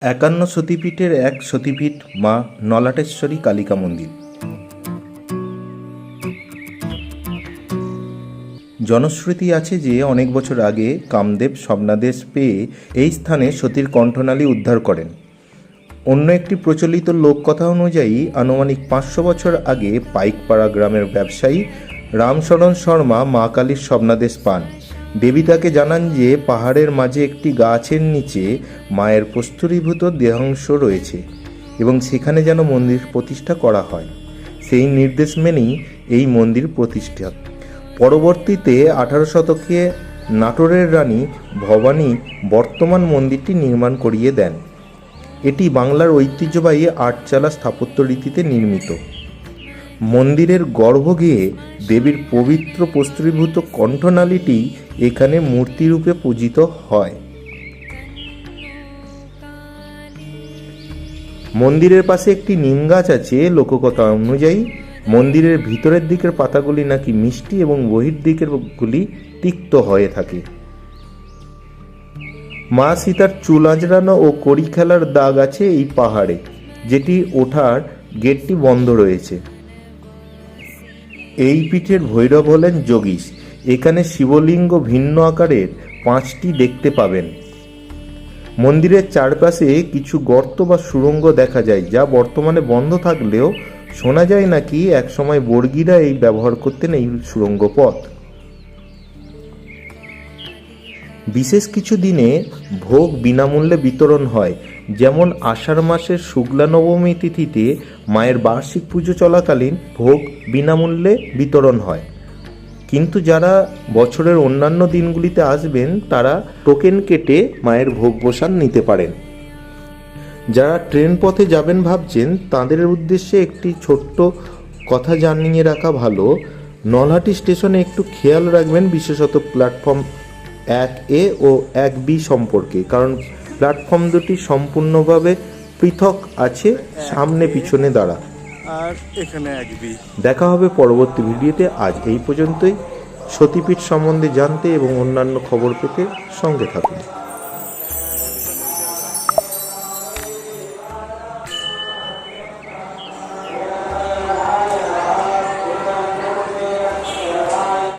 51 সতীপীঠের এক সতীপীঠ মা নলাটেশ্বরী কালিকা মন্দির। জনশ্রুতি আছে যে অনেক বছর আগে কামদেব স্বপ্নাদেশ পেয়ে এই স্থানে সতীর কণ্ঠনালী উদ্ধার করেন। অন্য একটি প্রচলিত লোককথা অনুযায়ী আনুমানিক 500 বছর আগে পাইকপাড়া গ্রামের ব্যবসায়ী রামশরণ শর্মা মা কালীর স্বপ্নাদেশ পান। দেবী তাকে জানান যে পাহাড়ের মাঝে একটি গাছের নিচে মায়ের প্রস্তরীভূত দেহাংশ রয়েছে এবং সেখানে যেন মন্দির প্রতিষ্ঠা করা হয়। সেই নির্দেশ মেনেই এই মন্দির প্রতিষ্ঠা। পরবর্তীতে 18 শতকে নাটোরের রানী ভবানী বর্তমান মন্দিরটি নির্মাণ করিয়ে দেন। এটি বাংলার ঐতিহ্যবাহী আটচালা স্থাপত্য রীতিতে নির্মিত। মন্দিরের গর্ভগৃহে দেবীর পবিত্র প্রস্তরীভূত কণ্ঠনালীটি এখানে মূর্তিরূপে পূজিত হয়। মন্দিরের পাশে একটি নিম গাছ আছে। লোককথা অনুযায়ী মন্দিরের ভিতরের দিকের পাতাগুলি নাকি মিষ্টি এবং বহির্দিকের গুলি তিক্ত হয়ে থাকে। মা সীতার চুল আঁচড়ানো ও কড়ি খেলার দাগ আছে এই পাহাড়ে, যেটি ওঠার গেটটি বন্ধ রয়েছে। এই পীঠের ভৈরব হলেন যোগীশ। এখানে শিবলিঙ্গ ভিন্ন আকারের 5টি দেখতে পাবেন। মন্দিরের চারপাশে কিছু গর্ত বা সুড়ঙ্গ দেখা যায়, যা বর্তমানে বন্ধ থাকলেও শোনা যায় নাকি একসময় বর্গীরা এই ব্যবহার করতেন এই সুড়ঙ্গ পথ। বিশেষ কিছু দিনে ভোগ বিনামূল্যে বিতরণ হয়, যেমন আষাঢ় মাসের শুক্লা নবমী তিথিতে মায়ের বার্ষিক পুজো চলাকালীন ভোগ বিনামূল্যে বিতরণ হয়। কিন্তু যারা বছরের অন্যান্য দিনগুলিতে আসবেন তারা টোকেন কেটে মায়ের ভোগ প্রসাদ নিতে পারেন। যারা ট্রেন পথে যাবেন ভাবছেন তাদের উদ্দেশ্যে একটি ছোট্ট কথা জানিয়ে রাখা ভালো। নলহাটি স্টেশনে একটু খেয়াল রাখবেন, বিশেষত প্ল্যাটফর্ম 1A ও 1B সম্পর্কে, কারণ প্ল্যাটফর্ম দুটি সম্পূর্ণভাবে পৃথক আছে, সামনে পিছনে দাঁড়া। আর এখানে 1B। দেখা হবে পরবর্তী ভিডিওতে। আজ এই পর্যন্তই। সতীপীঠ সম্বন্ধে জানতে এবং অন্যান্য খবর পেতে সঙ্গে থাকুন।